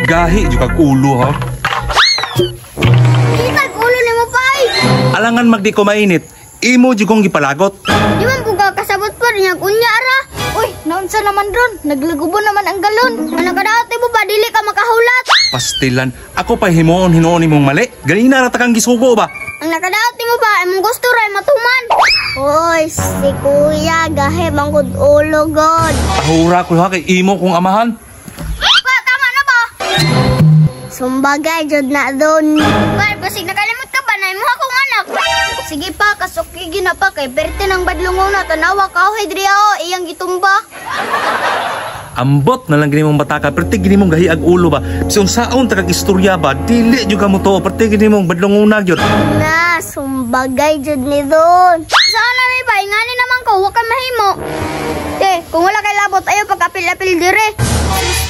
Gahi jud kag ulo ha. Kitag ulo ni mo pay. Alangan magdi ko mainit. Imo jud kong gipalagot. Di man po kasabot pa rin yung unya ara. Uy, naunsa naman ron. Naglagubo naman ang galon. Ano ka daot mo ba? Dili ka makahulat. Pastilan. Ako pa hinoon imong mali. Ganina ra ta kang gisugo ba? Ang nakadaot mo ba? Imong gusto ray matuman. Uy, si kuya gahe mangkod ulo god. Ahura ko ha kay imo kong amahan. Pa, tama na ba? Sumbagay jud na doon. Par, basig nakalimot ka ba na imo akong anak? Sige pa, kasukigi na pa kay berte ng badlungaw na tanawa ka o hidriao iyang gitumba. Ambot na lang gini mong bataka, perti gini mong gahi ag ulo ba? Si unsaon ta kag istorya ba? Dili jud ka mo to, perti gini mong badlungunag jud. Na, sumbagay jud ni doon. Saan na may ba? Ingani naman ko, huwag ka mahimo. Kung wala kay labot, ayaw pagkapil-apil dire.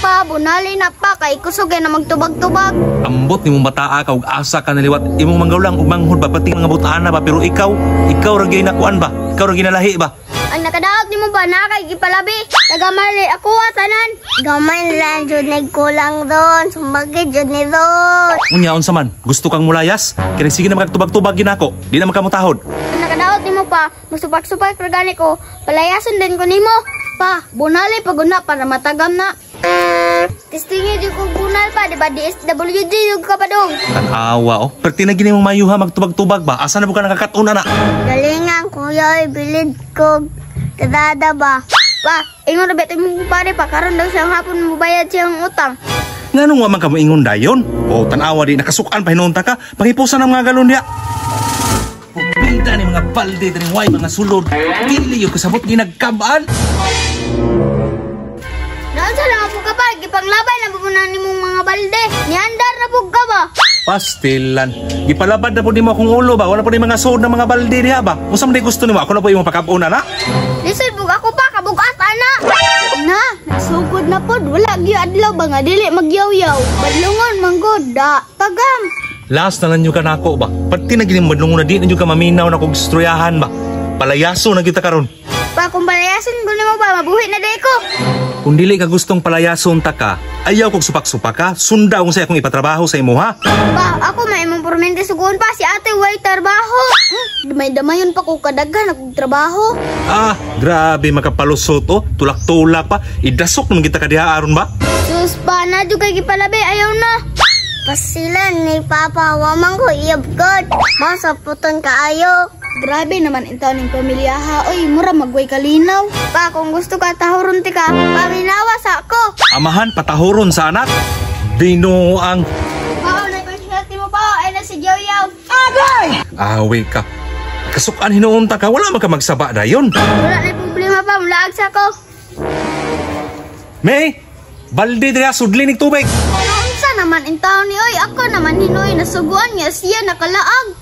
Pa, bunali na pa, kay kusugay na magtubag-tubag. Ambot ni mong bataa ka ug asa ka naliwat. Imong manggulang ug manghod ba pati mga butana ba, pero ikaw ra gyud nakuan ba? Ikaw ra gyud nalahi ba? Ang nakadaot ni mo ba na kay gipalabi? Tagamali ako tanan. Gamay lang jud nagkulang doon. Sumbagay jud ni doon. Unya unsa man? Gusto kang mulayas? Kaya sige na magtubag-tubag ginako. Di na makamutahod. Ang nakadaot ni mo pa, magsupak-supak organic ko. Palayason din ko nimo. Pa, bunali paguna para matagam na. Testingin jud ko bunal pa, di ba DSWD yung kapadong. Tanawa oh. Perti na gini mong mayuha magtubag-tubag ba? Asa na buka nakakatuna na? Galingan kuya, bilid ko. Kadada ba? Pa, ingon na beto mo pare pa, karon daw siyang hapon mabayad siyang utang. Nganong wa man ka moingon dayon? O tanawa di nakasukan pa hinunta ka, pangipusan ang mga galon diya. Pupilda ni mga balde diri way mga sulod. Dili yo kasabot ginagkabaan. Naunsa lang po ka pa, gipanglabay na pupunan ni mong mga balde. Niandar na po ka ba? Pastilan. Gipalabad na po nimo akong ulo ba? Wala po ni mga suod na mga balde diha ba? Unsa man di gusto nimo? Ako na po imong pakabuna na. Lisod bug ako pa, kabugat ana. Na, nasugod na pod. Wala gyud adlaw ba nga dili magyaw-yaw. Badlungon manggod da. Tagam. Last na lang nyo ka nako ba? Pati na gining madlungo na di na nyo ka maminaw na kong istoryahan ba? Palayaso na kita karon. Pa, kung palayasin ko nimo ba, mabuhi na day ko. Kung dili ka gustong palayason ta ka, ayaw kong supak-supak ka, sunda kung sa akong ipatrabaho sa imo ha. Pa, ako may imong pormente sugon pa, si ate way trabaho. Damay-damayon pa ko kadaghan akong trabaho. Ah, grabe makapalusot oh, tulak-tulak pa, idasok naman kita kadiha aron ba? Sus pa, na jud kay gipalabi, ayaw na. Pasilan ni Papa, wamang ko iyabgod. Masaputon ka ayo. Grabe naman ito ng pamilya ha. Oy, mura magway kalinaw. Pa, kung gusto ka, tahuron ti ka. Paminawas ako. Amahan, patahoron sa anak. Binuang. Pa, ulay pa siya mo pa. Ay na si Yaw-Yaw. Agay! Awi ka. Kasukan hinuunta ka, wala man ka magsaba na yun. Wala na problema pa, mulaag sa ko. May, balde dira sudli ning tubig. Naunsa naman in taon ni Oy. Ako naman hinoy nasuguan niya siya nakalaag.